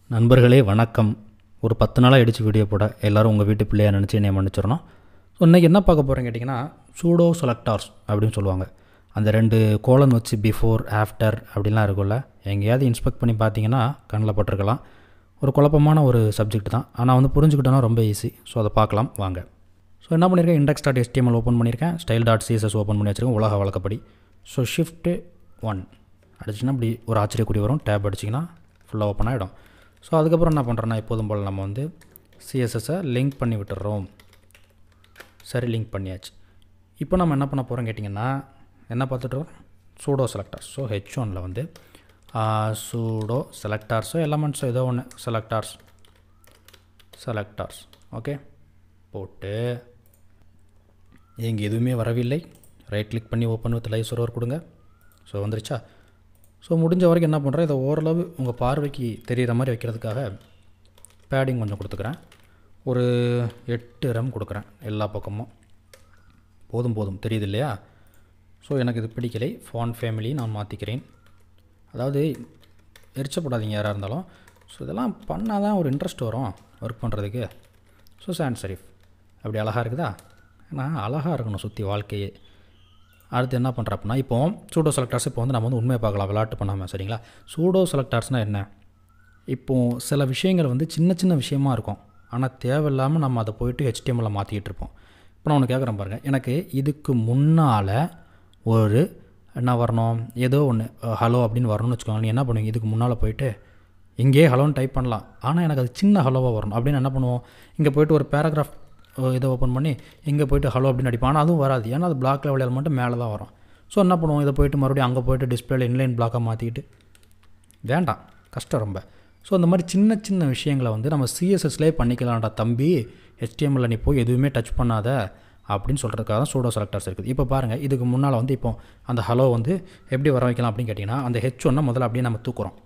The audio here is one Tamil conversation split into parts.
நண்பர்களே வணக்கம். ஒரு 10 நாளாக அடித்து வீடியோ போட எல்லோரும் உங்கள் வீட்டு பிள்ளையாக நினச்சி என்னை மன்னிச்சிடணும். ஸோ இன்றைக்கி என்ன பார்க்க போகிறேன்னு கேட்டிங்கன்னா, சூடோ செலக்டார்ஸ் அப்படின்னு சொல்லுவாங்க. அந்த 2 கோலன் வச்சு பிஃபோர் ஆஃப்டர் அப்படின்லாம் இருக்கும்ல, எங்கேயாவது இன்ஸ்பெக்ட் பண்ணி பார்த்தீங்கன்னா கண்ணில் பட்டிருக்கலாம். ஒரு குழப்பமான ஒரு சப்ஜெக்ட் தான், ஆனால் வந்து புரிஞ்சுக்கிட்டோன்னா ரொம்ப ஈஸி. ஸோ அதை பார்க்கலாம் வாங்க. ஸோ என்ன பண்ணியிருக்கேன், index.html ஓப்பன் பண்ணியிருக்கேன், style.css ஓப்பன் பண்ணி வச்சுருக்கேன் உலக வழக்கப்படி. ஸோ ஷிஃப்ட் 1 அடிச்சிங்கன்னா இப்படி ஒரு ஆச்சரியக்குறி வரும், டேப் அடிச்சிங்கன்னா ஃபுல்லாக ஓப்பன் ஆகிடும். ஸோ அதுக்கப்புறம் என்ன பண்ணுறோன்னா, எப்போதும் போல் நம்ம வந்து சிஎஸ்எஸ்ஸை லிங்க் பண்ணி விட்டுறோம். சரி, லிங்க் பண்ணியாச்சு. இப்போ நம்ம என்ன பண்ண போகிறோம் கேட்டிங்கன்னா, என்ன பார்த்துட்றோம், சூடோ செலக்டார்ஸ். ஸோ H1ல் வந்து சூடோ செலக்டார்ஸோ எலமெண்ட்ஸோ ஏதோ ஒன்று செலக்டார்ஸ் ஓகே போட்டு, இங்கே எதுவுமே வரவில்லை, ரைட் கிளிக் பண்ணி ஓப்பன் வித் லைவ் சர்வர் கொடுங்க. ஸோ வந்துருச்சா. ஸோ முடிஞ்ச வரைக்கும் என்ன பண்ணுறேன், இதை ஓரளவு உங்கள் பார்வைக்கு தெரிகிற மாதிரி வைக்கிறதுக்காக பேடிங் கொஞ்சம் கொடுத்துக்கிறேன். ஒரு 8 RAM கொடுக்குறேன் எல்லா பக்கமும். போதும் தெரியுது இல்லையா. ஸோ எனக்கு இது பிடிக்கலை, ஃபாண்ட் ஃபேமிலி நான் மாற்றிக்கிறேன். அதாவது எரிச்சப்படாதீங்க யாராக இருந்தாலும். ஸோ இதெல்லாம் பண்ணால் தான் ஒரு இன்ட்ரெஸ்ட் வரும் ஒர்க் பண்ணுறதுக்கு. ஸோ சான்ஸ் செரிஃப் அப்படி அழகாக இருக்குதா, ஏன்னா அழகாக இருக்கணும் சுற்றி வாழ்க்கையே. அடுத்து என்ன பண்ணுறப்பனா, இப்போ சூடோ செலக்டார்ஸ் இப்போ வந்து நம்ம வந்து உண்மையை பார்க்கலாம் விளையாட்டு பண்ணாமல், சரிங்களா. சூடோ செலக்டார்ஸ்னால் என்ன, இப்போது சில விஷயங்கள் வந்து சின்ன சின்ன விஷயமாக இருக்கும், ஆனால் தேவையில்லாமல் நம்ம அதை போயிட்டு HTML மாற்றிக்கிட்டு இருப்போம். இப்போ நான் ஒன்று கேட்குறேன் பாருங்கள், எனக்கு இதுக்கு முன்னால் ஒரு என்ன வரணும், ஏதோ ஒன்று ஹலோ அப்படின்னு வரணும்னு வச்சுக்கோங்க. நீ என்ன பண்ணுவீங்க, இதுக்கு முன்னால் போயிட்டு இங்கேயே ஹலோன்னு டைப் பண்ணலாம், ஆனால் எனக்கு அது சின்ன ஹலோவாக வரணும் அப்படின்னு என்ன பண்ணுவோம், இங்கே போய்ட்டு ஒரு பேராகிராஃப் இதை ஓப்பன் பண்ணி இங்கே போய்ட்டு ஹலோ அப்படின்னு அடிப்போம். ஆனால் அதுவும் வராது, ஏன்னா அது பிளாக் லெவலில் மட்டும் மேலே தான் வரும். ஸோ என்ன பண்ணுவோம், இதை போய்ட்டு மறுபடியும் அங்கே போய்ட்டு டிஸ்பிளேல இன்லைன் பிளாக்காக மாற்றிக்கிட்டு வேண்டாம், கஷ்டம் ரொம்ப. ஸோ அந்த மாதிரி சின்ன சின்ன விஷயங்களை வந்து நம்ம சிஎஸ்எஸ்லேயே பண்ணிக்கலாம்டா தம்பி, HTML நீ போய் எதுவுமே டச் பண்ணாத அப்படின்னு சொல்கிறதுக்காக தான் சூடோ செலக்டார்ஸ் இருக்குது. இப்போ பாருங்கள், இதுக்கு முன்னால் வந்து இப்போ அந்த ஹலோ வந்து எப்படி வர வைக்கலாம் அப்படின்னு கேட்டிங்கன்னா, அந்த H1 முதல்ல அப்படியே நம்ம தூக்குறோம்,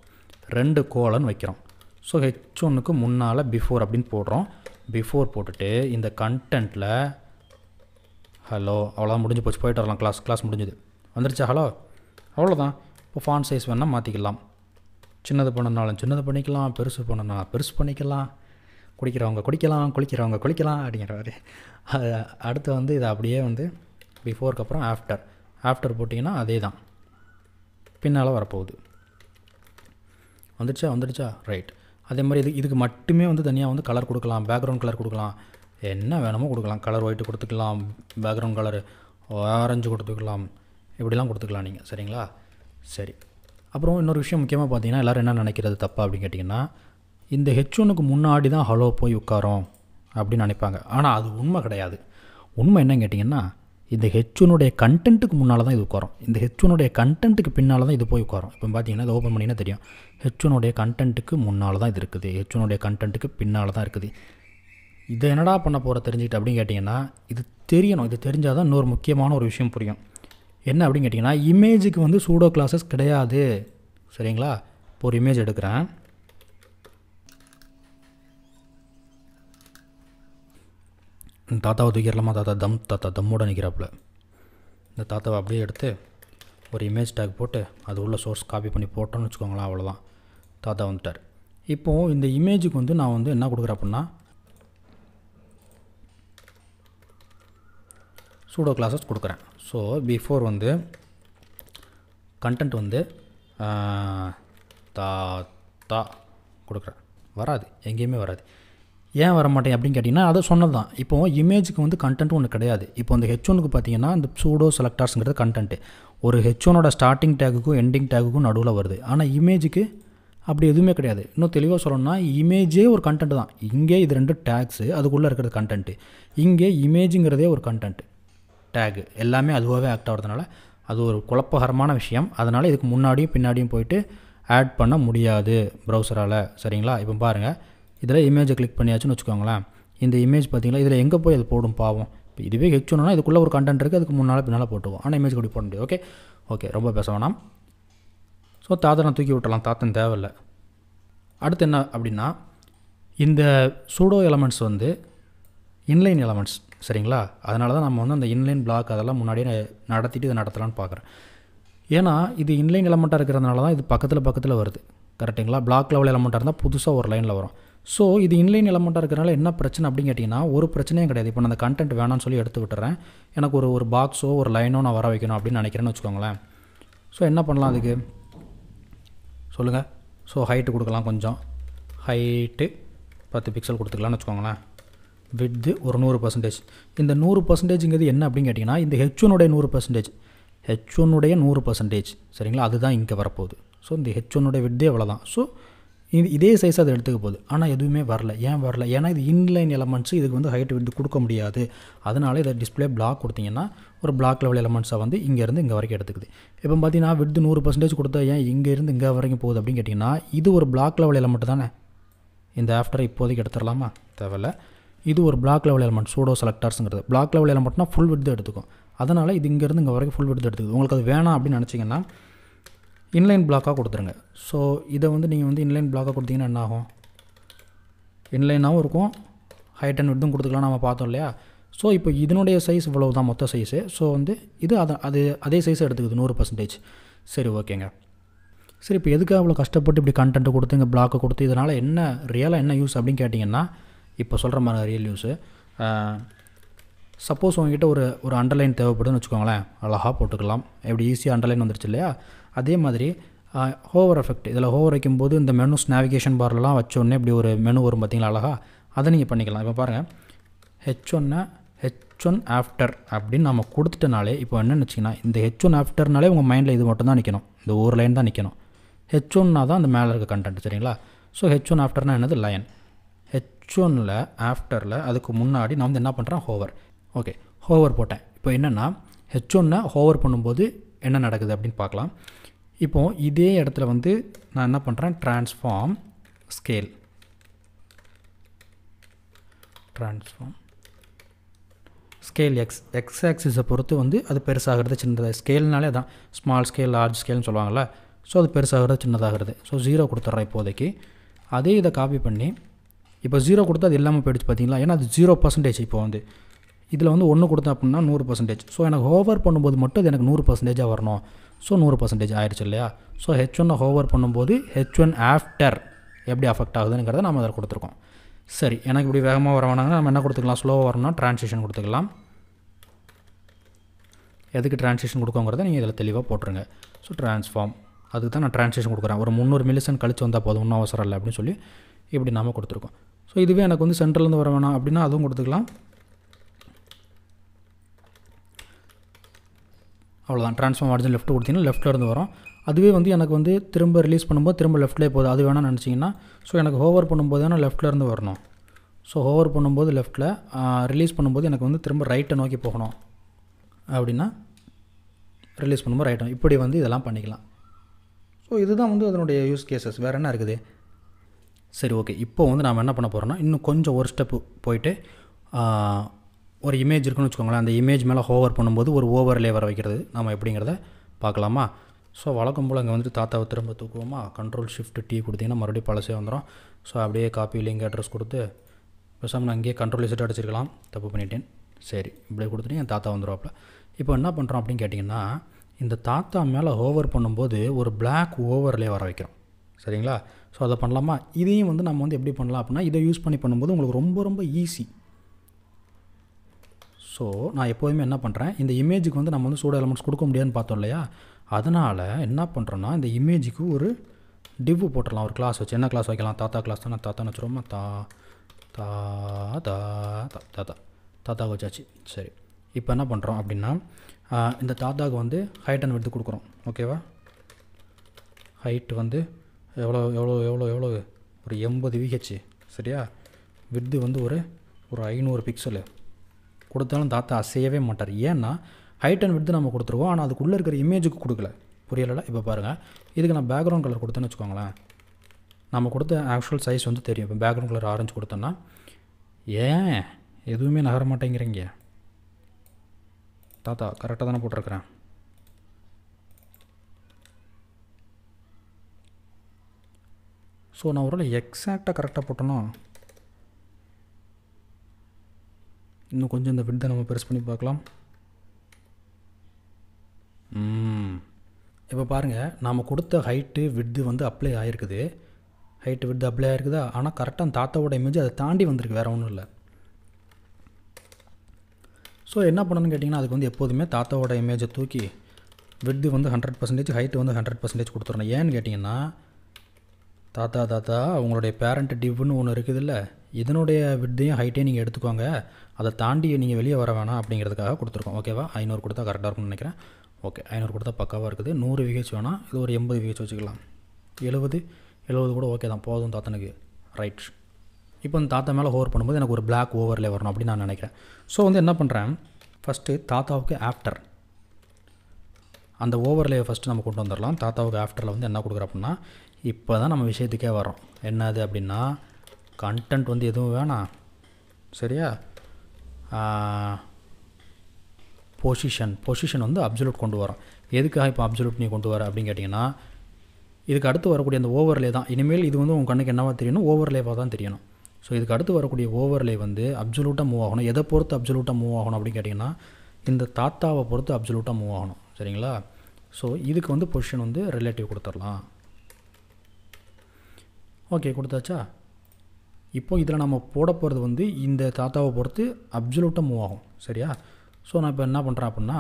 2 கோலன் வைக்கிறோம். ஸோ H1க்கு முன்னால் பிஃபோர் அப்படின்னு போடுறோம். பிஃபோர் போட்டுட்டு இந்த கண்டென்ட்டில் ஹலோ, அவ்வளோதான், முடிஞ்சு போச்சு, போய்ட்டு வரலாம், கிளாஸ் முடிஞ்சுது, வந்துருச்சா ஹலோ, அவ்வளோதான். இப்போ ஃபாண்ட் சைஸ் வேணால் மாற்றிக்கலாம், சின்னது பண்ணனாலும் சின்னது பண்ணிக்கலாம், பெருசு பண்ணனா பெருசு பண்ணிக்கலாம், குடிக்கிறவங்க குளிக்கலாம் அப்படிங்கிற மாதிரி. அடுத்து வந்து இதை அப்படியே வந்து பிஃபோருக்கு அப்புறம் ஆஃப்டர் போட்டிங்கன்னா அதே தான் பின்னால் வரப்போகுது. வந்துடுச்சா ரைட். அதே மாதிரி இதுக்கு மட்டுமே வந்து தனியாக வந்து கலர் கொடுக்கலாம், பேக்ரவுண்ட் கலர் கொடுக்கலாம், என்ன வேணுமோ கொடுக்கலாம். கலர் ஒயிட்டு கொடுத்துக்கலாம், பேக்ரவுண்ட் கலர் ஆரஞ்சு கொடுத்துக்கலாம், இப்படிலாம் கொடுத்துக்கலாம் நீங்கள், சரிங்களா. சரி, அப்புறம் இன்னொரு விஷயம் முக்கியமாக பார்த்தீங்கன்னா, எல்லோரும் என்ன நினைக்கிறது தப்பா அப்படின்னு கேட்டிங்கன்னா, இந்த H1க்கு முன்னாடி தான் ஹலோ போய் உட்காரோம் அப்படின்னு நினைப்பாங்க. ஆனால் அது உண்மை கிடையாது. உண்மை என்னன்னு கேட்டிங்கன்னா, இந்த H1உடைய கண்டென்ட்டுக்கு முன்னால் தான் இது உட்காரும், இந்த H1உடைய கண்டென்ட்டுக்கு பின்னால் தான் இது போய் உட்காரும். இப்போ பார்த்தீங்கன்னா இதை ஓப்பன் பண்ணிங்கன்னா தெரியும், H1உடைய கண்டென்ட்டுக்கு முன்னால் தான் இது இருக்குது, H1உடைய கண்டென்ட்டுக்கு பின்னால் தான் இருக்குது. இதை என்னடா பண்ண போகிற தெரிஞ்சுக்கிட்டு அப்படின்னு கேட்டிங்கன்னா, இது தெரியணும். இது தெரிஞ்சால் தான் இன்னொரு முக்கியமான ஒரு விஷயம் புரியும். என்ன அப்படின்னு கேட்டிங்கன்னா, இமேஜுக்கு வந்து சூடோ கிளாஸஸ் கிடையாது, சரிங்களா. இப்போ ஒரு இமேஜ் எடுக்கிறேன், தாத்தாவை தூக்கிடலாமா, தாத்தா தம்மோட நிற்கிறாப்புல. இந்த தாத்தாவை அப்படியே எடுத்து ஒரு இமேஜ் டேக் போட்டு அது உள்ள சோர்ஸ் காப்பி பண்ணி போட்டோன்னு வச்சுக்கோங்களேன், அவ்வளோதான், தாத்தா வந்துட்டார். இப்போது இந்த இமேஜுக்கு வந்து நான் வந்து என்ன கொடுக்குறேன் அப்படின்னா, சூடோ கிளாஸஸ் கொடுக்குறேன். ஸோ பிஃபோர் வந்து கண்டென்ட் வந்து தாத்தா கொடுக்குறேன், வராது, எங்கேயுமே வராது. ஏன் வர மாட்டேன் அப்படின்னு கேட்டிங்கன்னா, அதை சொன்னது தான். இப்போது இமேஜுக்கு வந்து கண்டென்ட்டும் ஒன்று கிடையாது. இப்போ இந்த H1க்கு பார்த்தீங்கன்னா, இந்த சூடோ செலக்டார்ஸுங்கிறது கண்டென்ட்டு ஒரு H1ஓட ஸ்டார்டிங் டேக்குக்கும் எண்டிங் டேக்குக்கும் நடுவில் வருது. ஆனால் இமேஜுக்கு அப்படி எதுவுமே கிடையாது. இன்னும் தெளிவாக சொல்லணும்னா, இமேஜே ஒரு கண்டென்ட் தான். இங்கே இது 2 டேக்ஸு, அதுக்குள்ளே இருக்கிறது கண்டென்ட்டு. இங்கே இமேஜுங்கிறதே ஒரு கண்டென்ட் டேகு, எல்லாமே அதுவாகவே ஆக்ட் ஆகிறதுனால அது ஒரு குழப்பகரமான விஷயம். அதனால் இதுக்கு முன்னாடியும் பின்னாடியும் போயிட்டு ஆட் பண்ண முடியாது ப்ரௌசரால், சரிங்களா. இப்போ பாருங்கள், இதில் இமேஜை கிளிக் பண்ணியாச்சுன்னு வச்சுக்கோங்களேன், இந்த இமேஜ் பார்த்திங்களா, இதில் எங்கே போய் அது போடும் பாவம். இப்போ இதுவே H1னா இதுக்குள்ளே ஒரு கண்டென்ட் இருக்குது, அதுக்கு முன்னால் பின்னால் போட்டுவோம், ஆனால் இமேஜ் கூட போட முடியாது. ஓகே ரொம்ப பேச வேணாம். ஸோ தாத்தனை தூக்கி விட்டலாம், தாத்தன் தேவையில்லை. அடுத்து என்ன அப்படின்னா, இந்த சூடோ எலமெண்ட்ஸ் வந்து இன்லைன் எலமெண்ட்ஸ், சரிங்களா. அதனால தான் நம்ம வந்து அந்த இன்லைன் பிளாக் அதெல்லாம் முன்னாடியே நடத்திட்டு இதை நடத்தலான்னு பார்க்குறேன். ஏன்னா இது இன்லைன் எலமெண்ட்டாக இருக்கிறதுனால தான் இது பக்கத்தில் வருது, கரெக்டுங்களா? பிளாக் லெவல் எலமெண்ட்டாக இருந்தால் புதுசாக ஒரு லைனில் வரும். ஸோ இது இன்லைன் எலமெண்ட்டாக இருக்கிறனால என்ன பிரச்சனை அப்படின்னு கேட்டிங்கன்னா, ஒரு பிரச்சனையும் கிடையாது. இப்போ நான் அந்த கண்டென்ட் வேணான்னு சொல்லி எடுத்து விட்டுறேன். எனக்கு ஒரு பாக்ஸோ ஒரு லைனோ நான் வர வைக்கணும் அப்படின்னு நினைக்கிறேன்னு வச்சுக்கோங்களேன். ஸோ என்ன பண்ணலாம் அதுக்கு சொல்லுங்கள். ஸோ ஹைட்டு கொடுக்கலாம், கொஞ்சம் ஹைட்டு 10 பிக்சல் கொடுத்துக்கலாம்னு வச்சுக்கோங்களேன். விட்து ஒரு 100%. இந்த 100%ங்கிறது என்ன அப்படின்னு கேட்டிங்கன்னா, இந்த H1உடைய 100%, H1உடைய 100%, சரிங்களா? அதுதான் இங்கே வரப்போகுது. ஸோ இந்த H1உடைய விட்தே அவ்வளோதான். ஸோ இதே சைஸ் அது எடுத்துக்க போகுது. ஆனால் எதுவுமே வரல. ஏன் வரல? ஏன்னா இது இன்லைன் எலமெண்ட்ஸ், இதுக்கு வந்து ஹைட் விட்த் கொடுக்க முடியாது. அதனால இதை டிஸ்பிளே பிளாக் கொடுத்தீங்கன்னா ஒரு பிளாக் லெவல் எலமெண்ட்ஸை வந்து இங்கேருந்து இங்கே வரைக்கும் எடுத்துக்குது. இப்போ பார்த்தீங்கன்னா விட்த் 100% கொடுத்தா ஏன் இங்கேருந்து இங்கே வரைக்கும் போகுது அப்படின்னு கேட்டிங்கன்னா, இது ஒரு பிளாக் லெவல் எலமெண்ட் தானே. இந்த ஆஃப்டரை இப்போதைக்கு எடுத்துடலாமா? தேவையில்ல. இது ஒரு பிளாக் லெவல் எலமெண்ட், சூடோ செலக்டர்ஸுங்கிறது. பிளாக் லெவல் எலமெண்ட்னா ஃபுல் விட்த் எடுத்துக்கும். அதனால் இது இங்கேருந்து இங்கே வரைக்கும் ஃபுல் விட்த் எடுத்துக்குது. உங்களுக்கு அது வேணாம் அப்படின்னு நினச்சிங்கன்னா இன்லைன் பிளாக்காக கொடுத்துருங்க. ஸோ இதை வந்து நீங்கள் வந்து இன்லைன் பிளாக்காக கொடுத்தீங்கன்னா என்ன ஆகும்? இன்லைனாகவும் இருக்கும், ஹைட் அண்ட் விட்த்தும் கொடுத்துக்கலாம், நம்ம பார்த்தோம் இல்லையா? ஸோ இப்போ இதனுடைய சைஸ் இவ்வளவு தான் மொத்த சைஸு. ஸோ வந்து இது அதே சைஸ் எடுத்துக்குது 100%. சரி, ஓகேங்க. சரி, இப்போ எதுக்காக அவ்வளோ கஷ்டப்பட்டு இப்படி கண்டென்ட் கொடுத்து இங்கே பிளாக்கை கொடுத்து இதனால் என்ன ரியலாக என்ன யூஸ் அப்படின்னு கேட்டிங்கன்னா, இப்போ சொல்கிற மாதிரி ரியல் யூஸு. சப்போஸ் உங்ககிட்ட ஒரு அண்டர்லைன் தேவைப்படுதுன்னு வச்சுக்கோங்களேன், அழகாக போட்டுக்கலாம். எப்படி ஈஸியாக அண்டர்லைன் வந்துருச்சு இல்லையா? அதே மாதிரி ஹோவர் எஃபெக்ட், இதில் ஹோவர் வைக்கும்போது இந்த மெனுஸ் நேவிகேஷன் பார்லாம் வச்சோடனே இப்படி ஒரு மெனு வரும் பார்த்தீங்களா அழகாக, அதை நீங்கள் பண்ணிக்கலாம். இப்போ பாருங்கள், H1 ஆஃப்டர் அப்படின்னு நம்ம கொடுத்துட்டனாலே இப்போ என்னென்னு வச்சிங்கன்னா, இந்த H1 ஆஃப்டர்னாலே உங்கள் மைண்டில் இது மட்டும் தான் நிற்கணும், இந்த ஒரு லைன் தான் நிற்கணும். H1னா தான் அந்த மேலே இருக்க கண்டென்ட், சரிங்களா? ஸோ H1 ஆஃப்டர்னா என்னது? லைன். H1ல் ஆஃப்டரில் அதுக்கு முன்னாடி நான் வந்து என்ன பண்ணுறேன்? ஹோவர். ஓகே, ஹோவர் போட்டேன். இப்போ என்னென்னா H1 ஹோவர் பண்ணும்போது என்ன நடக்குது அப்படின்னு பார்க்கலாம். இப்போது இதே இடத்துல வந்து நான் என்ன பண்ணுறேன்? ட்ரான்ஸ்ஃபார்ம் ஸ்கேல் எக்ஸ் ஆக்சிஸை பொறுத்து வந்து அது பெருசாகிறது சின்னதாக. ஸ்கேல்னாலே அதான் ஸ்மால் ஸ்கேல் லார்ஜ் ஸ்கேல்னு சொல்லுவாங்கள்ல. ஸோ அது பெருசாகிறது சின்னதாகிறது. ஸோ 0 கொடுத்துட்றேன் இப்போதைக்கு. அதே இதை காப்பி பண்ணி இப்போ 0 கொடுத்தா அது எல்லாமே போயிடுச்சு பார்த்தீங்களா? ஏன்னா அது 0%. இப்போ வந்து இதில் வந்து 1 கொடுத்தேன் அப்படின்னா 100%. ஸோ எனக்கு ஹோவர் பண்ணும்போது மட்டும் அது எனக்கு 100%ஆக வரணும். ஸோ 100% ஆயிடுச்சு இல்லையா? ஸோ H1 ஹோவர் பண்ணும்போது H1 ஆஃப்டர் எப்படி அஃபெக்ட் ஆகுதுங்கிறத நம்ம அதில் கொடுத்துருக்கோம். சரி, எனக்கு இப்படி வேகமாக வர வேணாங்கன்னா நம்ம என்ன கொடுத்துக்கலாம்? ஸ்லோவாக வரணும்னா ட்ரான்சிஷன் கொடுத்துக்கலாம். எதுக்கு ட்ரான்சிஷன் கொடுக்கோங்கிறத நீங்கள் இதில் தெளிவாக போட்டுருங்க. ஸோ ட்ரான்ஸ்ஃபார்ம், அதுக்கு தான் நான் ட்ரான்சிஷன் கொடுக்குறேன். ஒரு 300 மில்லிசெகண்ட் கழிச்சு வந்தால் போதும், ஒன்றும் அவசரம் இல்லை அப்படின்னு சொல்லி இப்படி நாம் கொடுத்துருக்கோம். ஸோ இதுவே எனக்கு வந்து சென்ட்ரலேருந்து வர வேணாம் அப்படின்னா அதுவும் கொடுத்துக்கலாம். அவ்வளோதான். ட்ரான்ஸ்ஃபார்ம் ஆர்ஜின் லெஃப்ட் கொடுத்தீங்கன்னா லெஃப்ட்டில் இருந்து வரும். அதுவே வந்து எனக்கு வந்து திரும்ப ரிலீஸ் பண்ணும்போது திரும்ப லெஃப்ட்லேயே போகுது, அது வேணாம்னு நினச்சிங்கன்னா, ஸோ எனக்கு ஹோவர் பண்ணும்போது தானே லெஃப்ட்டில் இருந்து வரணும். ஸோ ஹோவர் பண்ணும்போது லெஃப்ட்டில், ரிலீஸ் பண்ணும்போது எனக்கு வந்து திரும்ப ரைட்டை நோக்கி போகணும் அப்படின்னா ரிலீஸ் பண்ணும்போது ரைட்டும். இப்படி வந்து இதெல்லாம் பண்ணிக்கலாம். ஸோ இதுதான் வந்து அதனுடைய யூஸ் கேசஸ். வேறு என்ன இருக்குது? சரி, ஓகே. இப்போது வந்து நாம் என்ன பண்ண போகிறோன்னா, இன்னும் கொஞ்சம் ஒரு ஸ்டெப்பு போயிட்டு ஒரு இமேஜ் இருக்குன்னு வச்சுக்கோங்களேன். அந்த இமேஜ் மேலே ஹோவர் பண்ணும்போது ஒரு ஓவர்லே வர வைக்கிறது நம்ம எப்படிங்கிறத பார்க்கலாமா? ஸோ வழக்கம் போல் அங்கே வந்துட்டு தாத்தாவை திரும்ப தூக்குவோமா? Ctrl+Shift+T கொடுத்தீங்கன்னா மறுபடியும் பழசே வந்துடும். ஸோ அப்படியே காப்பி லிங்க் அட்ரஸ் கொடுத்து பேசாமல் நான் அங்கேயே Ctrl+Z அடிச்சிருக்கலாம், தப்பு பண்ணிட்டேன். சரி, இப்படியே கொடுத்துட்டு என் தாத்தா வந்துடுவாப்பில். இப்போ என்ன பண்ணுறோம் அப்படின்னு கேட்டிங்கன்னா, இந்த தாத்தா மேலே ஹோவர் பண்ணும்போது ஒரு பிளாக் ஓவர்லே வர வைக்கிறோம், சரிங்களா? ஸோ அதை பண்ணலாமா? இதையும் வந்து நம்ம வந்து எப்படி பண்ணலாம் அப்படின்னா, இதை யூஸ் பண்ணி பண்ணும்போது உங்களுக்கு ரொம்ப ரொம்ப ஈஸி. ஸோ நான் எப்போதுமே என்ன பண்ணுறேன், இந்த இமேஜுக்கு வந்து நம்ம வந்து சூடோ எலமெண்ட்ஸ் கொடுக்க முடியாதுன்னு பார்த்தோம் இல்லையா? அதனால் என்ன பண்ணுறோன்னா, இந்த இமேஜுக்கு ஒரு டிவ் போட்டுடலாம், ஒரு கிளாஸ் வச்சு. என்ன கிளாஸ் வைக்கலாம்? தாத்தா கிளாஸ் தான். நான் தாத்தான்னு வச்சுருவோமா? தாத்தா வச்சாச்சு. சரி, இப்போ என்ன பண்ணுறோம் அப்படின்னா, இந்த தாத்தாவுக்கு வந்து ஹைட் அண்ட் விட்த் கொடுக்குறோம். ஓகேவா? ஹைட் வந்து எவ்வளோ ஒரு 80 VH, சரியா? விட்த்து வந்து ஒரு 500 பிக்சலு கொடுத்தாலும் தாத்தா அசையவே மாட்டார். ஏன்னா ஹைட் அண்ட் விட்த்து நம்ம கொடுத்துருவோம், ஆனால் அதுக்குள்ளே இருக்கிற இமேஜுக்கு கொடுக்கல. புரியலை? இப்போ பாருங்கள், இதுக்கு நான் பேக்ரவுண்ட் கலர் கொடுத்தேன்னு வச்சுக்கோங்களேன். நம்ம கொடுத்த ஆக்சுவல் சைஸ் வந்து தெரியும். இப்போ பேக்ரவுண்ட் கலர் ஆரஞ்சு கொடுத்தோன்னா ஏன் எதுவுமே நகர மாட்டேங்கிறீங்க? தாத்தா கரெக்டாக தானே போட்டிருக்கிறேன். ஸோ நான் ஒரு எக்ஸாக்டாக கரெக்டாக போட்டோன்னா இன்னும் கொஞ்சம் இந்த விட்த்தை நம்ம பெருசு பண்ணி பார்க்கலாம். இப்போ பாருங்கள், நாம் கொடுத்த ஹைட்டு விட்து வந்து அப்ளை ஆகிருக்குது. ஹைட்டு விட்து அப்ளை ஆகிருக்குதா? ஆனால் கரெக்டாக தாத்தாவோட இமேஜ் அதை தாண்டி வந்திருக்கு, வேறு ஒன்றும் இல்லை. ஸோ என்ன பண்ணணும்னு கேட்டிங்கன்னா, அதுக்கு வந்து எப்போதுமே தாத்தாவோட இமேஜை தூக்கி விட்து வந்து 100%, ஹைட்டு வந்து 100% கொடுத்துடணும். ஏன்னு கேட்டிங்கன்னா, தாத்தா அவங்களுடைய பேரண்ட் டிவ்னு ஒன்று இருக்குது இல்லை, இதனுடைய விட்டையும் ஹைட்டையும் நீங்கள் எடுத்துக்கோங்க, அதை தாண்டி நீங்கள் வெளியே வர வேணாம் அப்படிங்கிறதுக்காக கொடுத்துருக்கோம். ஓகேவா? 500 கொடுத்தா கரெக்டாக இருக்கும்னு நினைக்கிறேன். ஓகே, 500 கொடுத்தா பக்காவாக இருக்குது. 100 விஹெச் வேணாம், இது ஒரு 80 விஹெச் வச்சுக்கலாம். 70 கூட ஓகே தான், போதும் தாத்தனுக்கு. ரைட். இப்போ இந்த தாத்தா மேலே ஹோவர் பண்ணும்போது எனக்கு ஒரு பிளாக் ஓவர்லே வரணும் அப்படின்னு நான் நினைக்கிறேன். ஸோ வந்து என்ன பண்ணுறேன், ஃபஸ்ட்டு தாத்தாவுக்கு ஆஃப்டர் அந்த ஓவர்லே ஃபஸ்ட்டு நம்ம கொண்டு வந்துடலாம். தாத்தாவுக்கு ஆஃப்டரில் வந்து என்ன கொடுக்குறோம் அப்படின்னா, இப்போ தான் நம்ம விஷயத்துக்கே வரோம். என்னது அப்படின்னா, கண்டென்ட் வந்து எதுவும் வேணாம், சரியா? பொசிஷன் வந்து அப்சல்யூட் கொண்டு வரோம். எதுக்காக இப்போ அப்சல்யூட் நீ கொண்டு வர அப்படின்னு கேட்டிங்கன்னா, இதுக்கு அடுத்து வரக்கூடிய அந்த ஓவர்லே தான் இனிமேல் இது வந்து உங்கள் கண்ணுக்கு என்னவா தெரியணும், ஓவர்லேவாக தான் தெரியணும். ஸோ இதுக்கு அடுத்து வரக்கூடிய ஓவர்லே வந்து அப்சல்யூட்டாக மூவ் ஆகணும். எதை பொறுத்து அப்சல்யூட்டாக மூவ் ஆகணும் அப்படின்னு கேட்டிங்கன்னா, இந்த தாத்தாவை பொறுத்து அப்சல்யூட்டாக மூவ் ஆகணும், சரிங்களா? ஸோ இதுக்கு வந்து பொசிஷன் வந்து ரிலேட்டிவ் கொடுத்துடலாம். ஓகே, கொடுத்தாச்சா? இப்போ இதில் நம்ம போட போகிறது வந்து இந்த தாத்தாவை பொறுத்து அப்சல்யூட்டாக மூவ் ஆகும், சரியா? ஸோ நான் இப்போ என்ன பண்ணுறேன் அப்படின்னா,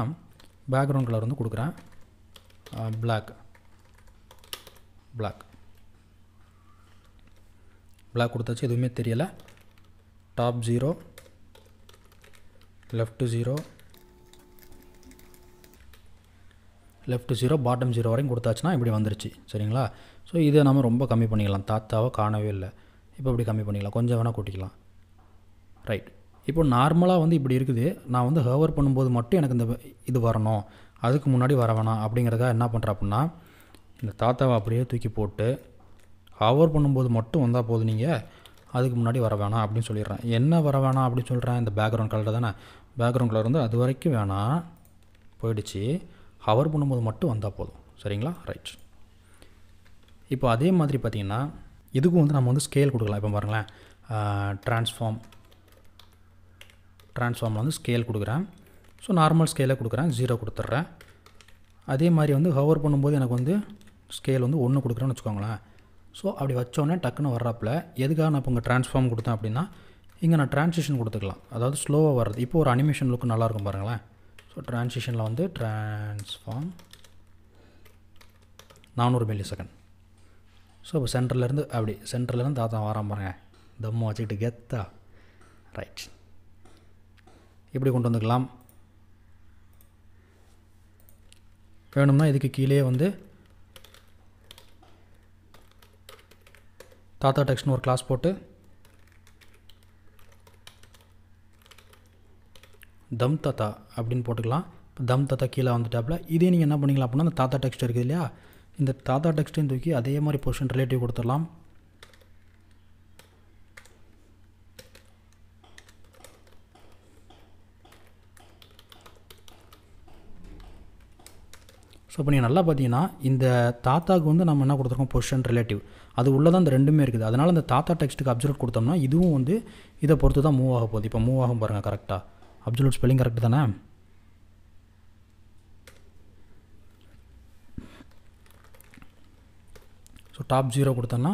பேக்ரவுண்ட் கலர் வந்து கொடுக்குறேன், பிளாக் கொடுத்தாச்சு. எதுவுமே தெரியலை. டாப் 0, லெஃப்ட் 0, பாட்டம் 0 வரைக்கும் கொடுத்தாச்சுன்னா இப்படி வந்துருச்சு, சரிங்களா? ஸோ இதை நம்ம ரொம்ப கம்மி பண்ணிக்கலாம். தாத்தாவை காணவே இல்லை, இப்போ இப்படி கம்மி பண்ணிக்கலாம், கொஞ்சம் வேணால் கூட்டிக்கலாம். ரைட். இப்போ நார்மலாக வந்து இப்படி இருக்குது. நான் வந்து ஹவர் பண்ணும்போது மட்டும் எனக்கு இந்த இது வரணும், அதுக்கு முன்னாடி வர வேணாம் அப்படிங்கிறதுக்காக என்ன பண்ணுறேன் அப்படின்னா, இந்த தாத்தாவை அப்படியே தூக்கி போட்டு ஹவர் பண்ணும்போது மட்டும் வந்தால் போதும், நீங்கள் அதுக்கு முன்னாடி வர வேணாம் அப்படின்னு சொல்லிடுறேன். என்ன வர வேணாம் அப்படின்னு சொல்கிறேன், இந்த பேக்ரவுண்ட் கலர் தானே, பேக்ரவுண்ட் கலர் வந்து அது வரைக்கும் வேணாம், போயிடுச்சு. ஹவர் பண்ணும்போது மட்டும் வந்தால் போதும், சரிங்களா? ரைட். இப்போ அதே மாதிரி பார்த்திங்கன்னா, இதுக்கும் வந்து நம்ம வந்து ஸ்கேல் கொடுக்கலாம். இப்போ பாருங்களேன், ட்ரான்ஸ்ஃபார்மில் வந்து ஸ்கேல் கொடுக்குறேன். ஸோ நார்மல் ஸ்கேலே கொடுக்குறேன், 0 கொடுத்துட்றேன். அதே மாதிரி வந்து ஹவர் பண்ணும்போது எனக்கு வந்து ஸ்கேல் வந்து 1 கொடுக்குறேன்னு வச்சுக்கோங்களேன். ஸோ அப்படி வச்சோடனே டக்குன்னு வர்றாப்பில் எதுக்காக நான் இப்போ இங்கே ட்ரான்ஸ்ஃபார்ம் கொடுத்தேன் அப்படின்னா, இங்கே நான் ட்ரான்சிஷன் கொடுத்துக்கலாம், அதாவது ஸ்லோவாக வர்றது. இப்போ ஒரு அனிமேஷன் லுக்கு நல்லாயிருக்கும் பாருங்களேன். ஸோ ட்ரான்சிஷனில் வந்து ட்ரான்ஸ்ஃபார்ம் 400 மில்லி செகண்ட். ஸோ இப்போ சென்டர்லேருந்து தாத்தா வரான் பாருங்க, தம்மை வச்சுக்கிட்டு கெத்தா. ரைட், இப்படி கொண்டு வந்துக்கலாம். வேணும்னா இதுக்கு கீழே வந்து தாத்தா டெக்ஸ்ட்னு ஒரு கிளாஸ் போட்டு தம் தாத்தா அப்படின்னு போட்டுக்கலாம். இப்போ தம் தாத்தா கீழே வந்துட்டாப்புல. இதே நீங்கள் என்ன பண்ணிக்கலாம் அப்படின்னா, அந்த தாத்தா டெக்ஸ்ட் இருக்குது இல்லையா, இந்த தாத்தா டெக்ஸ்ட்டையும் தூக்கி அதே மாதிரி பொசிஷன் ரிலேட்டிவ் கொடுத்துடலாம். ஸோ இப்போ நீங்கள் நல்லா பார்த்தீங்கன்னா, இந்த தாத்தாவுக்கு வந்து நம்ம என்ன கொடுத்துருக்கோம், பொசிஷன் ரிலேட்டிவ், அது உள்ளே தான் இந்த ரெண்டுமே இருக்குது. அதனால் இந்த தாத்தா டெக்ஸ்ட்டுக்கு அப்சல்யூட் கொடுத்தோம்னா இதுவும் வந்து இதை பொறுத்து தான் மூவ் ஆக போகுது. இப்போ மூவ் ஆகும் பாருங்கள், கரெக்டாக அப்சல்யூட் ஸ்பெல்லிங் கரெக்டு தானே? ஸோ டாப் 0 கொடுத்தோன்னா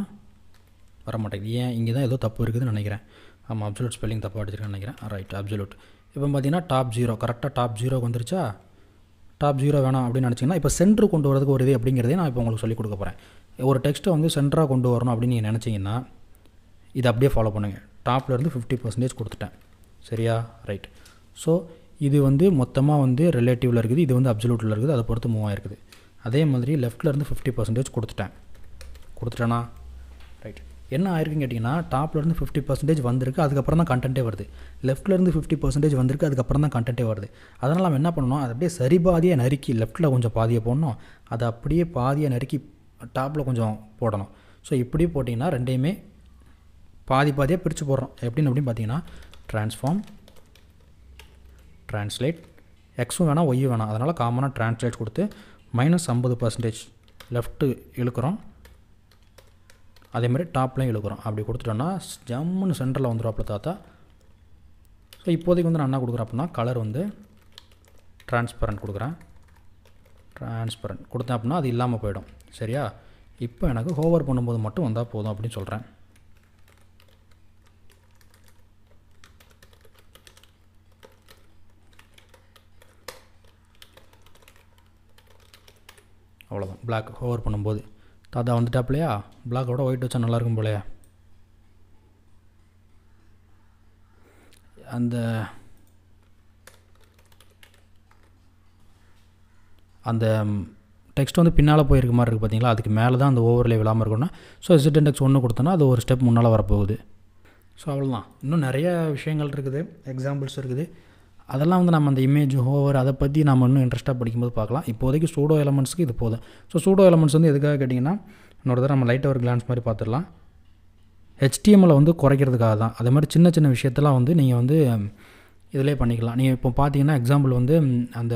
வர மாட்டேங்குது. ஏன், இங்கே தான் ஏதோ தப்பு இருக்குதுன்னு நினைக்கிறேன். ஆமாம், அப்சல்யூட் ஸ்பெல்லிங் தப்பாக அடிச்சிருக்கேன்னு நினைக்கிறேன். Right, absolute. இப்போ பார்த்தீங்கன்னா டாப் 0 கரெக்டாக டாப் 0 வந்துருச்சா? டாப் 0 வேணாம் அப்படின்னு நினச்சிங்கன்னா, இப்போ சென்ட்ரு கொண்டு வரதுக்கு ஒரு இது அப்படிங்கிறதே நான் இப்போ உங்களுக்கு சொல்லிக் கொடுக்க போகிறேன். ஒரு டெக்ஸ்ட்டை வந்து சென்டராக கொண்டு வரணும் அப்படின்னு நீங்கள் நினச்சிங்கன்னா இதை அப்படியே ஃபாலோ பண்ணுங்கள். டாப்லேருந்து 50% கொடுத்துட்டேன், சரியா? ரைட். ஸோ இது வந்து மொத்தமாக வந்து ரிலேட்டிவில் இருக்குது, இது வந்து அப்சல்யூட்டில் இருக்குது, அதை பொறுத்து மூவ் ஆகிருக்குது. அதே மாதிரி லெஃப்ட்லேருந்து 50% கொடுத்துட்டேனா? ரைட். என்ன ஆயிருக்குன்னு கேட்டிங்கன்னா, டாப்லேருந்து 50% வந்திருக்கு, அதுக்கப்புறம் தான் கண்டென்ட்டே வருது. லெஃப்ட்லேருந்து 50% வந்திருக்கு, அதுக்கப்புறம் தான் கண்டென்ட்டே வருது. அதனால் நம்ம என்ன பண்ணணும், அதை அப்படியே சரிபாதியாக நறுக்கி லெஃப்ட்டில் கொஞ்சம் பாதியை போடணும், அதை அப்படியே பாதியை நறுக்கி டாப்பில் கொஞ்சம் போடணும். ஸோ இப்படி போட்டிங்கன்னா ரெண்டையுமே பாதியாக பிரித்து போடுறோம். அப்படின்னு பார்த்தீங்கன்னா, ட்ரான்ஸ்ஃபார்ம், ட்ரான்ஸ்லேட், எக்ஸும் வேணாம் ஒய்யும் வேணாம், அதனால் காமனாக ட்ரான்ஸ்லேட் கொடுத்து -50% லெஃப்ட்டு இழுக்கிறோம், அதேமாதிரி டாப்லையும் இழுக்கிறோம். அப்படி கொடுத்துட்டோன்னா ஜம்முன்னு சென்டரில் வந்துடும் தாத்தா. ஸோ இப்போதைக்கு வந்து நான் என்ன கொடுக்குறேன் அப்படின்னா, கலர் வந்து ட்ரான்ஸ்பரண்ட் கொடுக்குறேன். ட்ரான்ஸ்பரண்ட் கொடுத்தேன் அப்படின்னா அது இல்லாமல் போயிடும். சரியா? இப்போ எனக்கு ஹோவர் பண்ணும்போது மட்டும் வந்தால் போதும் அப்படின்னு சொல்கிறேன். அவ்வளோதான். பிளாக் ஹோவர் பண்ணும்போது தாத்தா வந்துட்டாப்லையா? பிளாக்கோட ஒயிட் வச்சா நல்லாயிருக்கும் போலையா? அந்த அந்த டெக்ஸ்ட் வந்து பின்னால் போயிருக்க மாதிரி இருக்குது பார்த்தீங்களா? அதுக்கு மேலே தான் அந்த ஓவர்லே விழாமல் இருக்குன்னா ஸோ ZNX 1 கொடுத்தோன்னா அது ஒரு ஸ்டெப் முன்னால் வரப்போகுது. ஸோ அவ்வளோதான். இன்னும் நிறைய விஷயங்கள் இருக்குது, எக்ஸாம்பிள்ஸ் இருக்குது. அதெல்லாம் வந்து நம்ம அந்த இமேஜ் ஹோவர் அதை பற்றி நம்ம இன்னும் இன்ட்ரெஸ்ட்டாக படிக்கும்போது பார்க்கலாம். இப்போதைக்கு சூடோ எலமெண்ட்ஸ்க்கு இது போதும். ஸோ சூடோ எலமெண்ட்ஸ் வந்து எதுக்காக கேட்டிங்கன்னா இன்னொரு தடவை நம்ம லைட்டாக ஒரு கிளான்ஸ் மாதிரி பார்த்துடலாம். HTML வந்து குறைக்கிறதுக்காக தான். அதே மாதிரி சின்ன சின்ன விஷயத்தெல்லாம் வந்து நீங்கள் வந்து இதிலே பண்ணிக்கலாம். நீங்கள் இப்போ பார்த்தீங்கன்னா எக்ஸாம்பிள் வந்து அந்த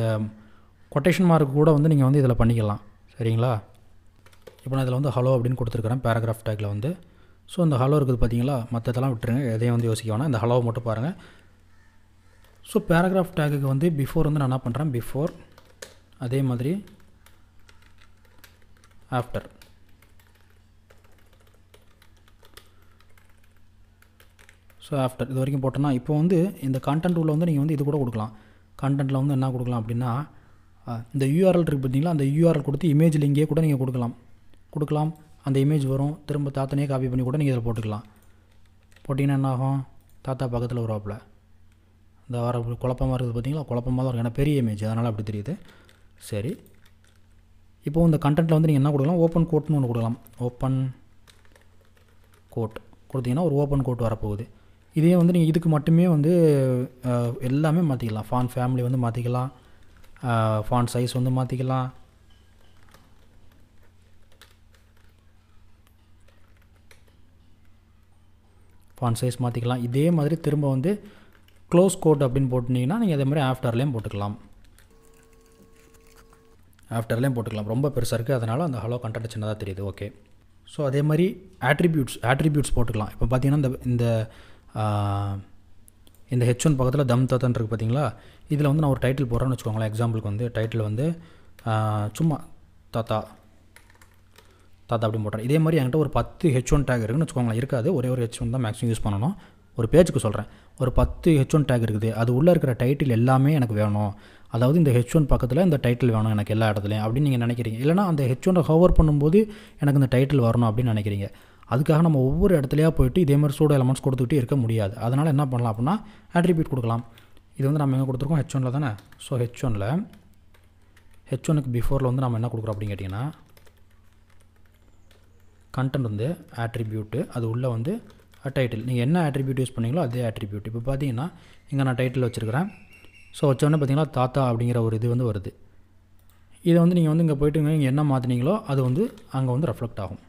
கொட்டேஷன் மார்க் கூட வந்து நீங்கள் வந்து இதில் பண்ணிக்கலாம். சரிங்களா? இப்போ நான் இதில் வந்து ஹலோ அப்படின்னு கொடுத்துருக்குறேன் பேராகிராஃப் டேக்கில் வந்து. ஸோ இந்த ஹலோ இருக்குது பார்த்தீங்களா? மற்றதெல்லாம் விட்டுருங்க, எதையும் வந்து யோசிக்க வேணாம். இந்த ஹலோவை மட்டும் பாருங்கள். ஸோ பேராகிராஃப் டேக்குக்கு வந்து பிஃபோர் வந்து நான் என்ன பண்ணுறேன், பிஃபோர் அதே மாதிரி ஆஃப்டர். ஸோ ஆஃப்டர் இது வரைக்கும் போட்டோன்னா இப்போ வந்து இந்த கான்டென்ட் உள்ள வந்து நீங்கள் வந்து இது கூட கொடுக்கலாம். கான்டென்ட்டில் வந்து என்ன கொடுக்கலாம் அப்படின்னா இந்த URL இருக்குது பார்த்தீங்களா? அந்த URL கொடுத்து இமேஜ் லிங்கே கூட நீங்கள் கொடுக்கலாம். அந்த இமேஜ் வரும், திரும்ப தாத்தனையே காப்பி பண்ணி கூட நீங்கள் இதில் போட்டுக்கலாம். போட்டிங்கன்னா என்ன ஆகும், தாத்தா பக்கத்தில் வருவாப்பில். இந்த வர குழப்பமாக இருக்குது பார்த்தீங்களா? குழப்பமாக தான் இருக்கும், ஏன்னா பெரிய இமேஜ் அதனால் அப்படி தெரியுது. சரி, இப்போது இந்த கண்டென்ட்டில் வந்து நீங்கள் என்ன கொடுக்கலாம், ஓப்பன் கோட்னு ஒன்று கொடுக்கலாம். ஓப்பன் கோட் கொடுத்தீங்கன்னா ஒரு ஓப்பன் கோட் வரப்போகுது. இதே வந்து நீங்கள் இதுக்கு மட்டுமே வந்து எல்லாமே மாற்றிக்கலாம். ஃபாண்ட் ஃபேமிலி வந்து மாற்றிக்கலாம், ஃபாண்ட் சைஸ் வந்து மாற்றிக்கலாம். ஃபாண்ட் சைஸ் மாற்றிக்கலாம். இதே மாதிரி திரும்ப வந்து க்ளோஸ் கோட் அப்படின்னு போட்டிங்கன்னா நீங்கள் அதே மாதிரி ஆஃப்டர்லேயும் போட்டுக்கலாம். ரொம்ப பெருசாக இருக்குது, அதனால் அந்த ஹலோ கண்டென்ட் சின்னதாக தெரியுது. ஓகே. ஸோ அதே மாதிரி ஆட்ரிபியூட்ஸ் போட்டுக்கலாம். இப்போ பார்த்தீங்கன்னா இந்த H1 பக்கத்தில் தம் தத்தன் இருக்குது பார்த்தீங்களா? இதில் வந்து நான் ஒரு டைட்டில் போடுறேன்னு வச்சுக்கோங்களேன். எக்ஸாம்பிளுக்கு வந்து டைட்டில் வந்து சும்மா தாத்தா அப்படின்னு போடுறேன். இதே மாதிரி என்கிட்ட ஒரு 10 H1 டேக் இருக்குதுன்னு வச்சுக்கோங்களேன். இருக்காது, ஒரே ஒரு H1 தான் மேக்ஸிமம் யூஸ் பண்ணணும். ஒரு பேஜுக்கு சொல்கிறேன், ஒரு 10 H1 டேக் இருக்குது, அது உள்ளே இருக்கிற டைட்டில் எல்லாமே எனக்கு வேணும். அதாவது இந்த H1 பக்கத்தில் இந்த டைட்டில் வேணும் எனக்கு எல்லா இடத்துலையும் அப்படின்னு நீங்கள் நினைக்கிறீங்க. இல்லைனா அந்த H1 ஹவர் பண்ணும்போது எனக்கு இந்த டைட்டில் வரணும் அப்படின்னு நினைக்கிறீங்க. அதுக்காக நம்ம ஒவ்வொரு இடத்துலையாக போய்ட்டு இதே மாதிரி சூடோ எலமெண்ட்ஸ் கொடுத்துக்கிட்டே இருக்க முடியாது. அதனால் என்ன பண்ணலாம் அப்படின்னா ஆட்ரிபியூட் கொடுக்கலாம். இது வந்து நம்ம எங்கே கொடுத்துருக்கோம், H1 தானே. ஸோ H1க்கு பிஃபோரில் வந்து நம்ம என்ன கொடுக்குறோம் அப்படின்னு கேட்டிங்கன்னா கண்டென்ட் வந்து ஆட்ரிபியூட்டு, அது உள்ளே வந்து டைட்டில். நீங்கள் என்ன ஆட்ரிபியூட் யூஸ் பண்ணீங்களோ அதே ஆட்ரிபியூட். இப்போ பார்த்தீங்கன்னா இங்கே நான் டைட்டில் வச்சுருக்கிறேன். ஸோ வச்சோடனே பார்த்தீங்கன்னா தாத்தா அப்படிங்கிற ஒரு இது வந்து வருது. இதை வந்து நீங்கள் வந்து இங்கே போய்ட்டு இங்கே என்ன மாற்றினீங்களோ அது வந்து அங்கே வந்து ரெஃப்ளெக்ட் ஆகுது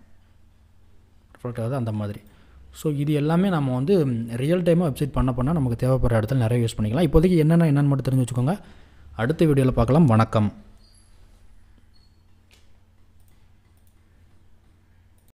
அந்த மாதிரி. ஸோ இது எல்லாமே நம்ம வந்து ரியல் டைமாக வெப்சைட் பண்ண நமக்கு தேவைப்படுற இடத்துல நிறைய யூஸ் பண்ணிக்கலாம். இப்போதைக்கு என்னென்னு மட்டும் தெரிஞ்சு வச்சுக்கோங்க. அடுத்த வீடியோவில் பார்க்கலாம். வணக்கம்.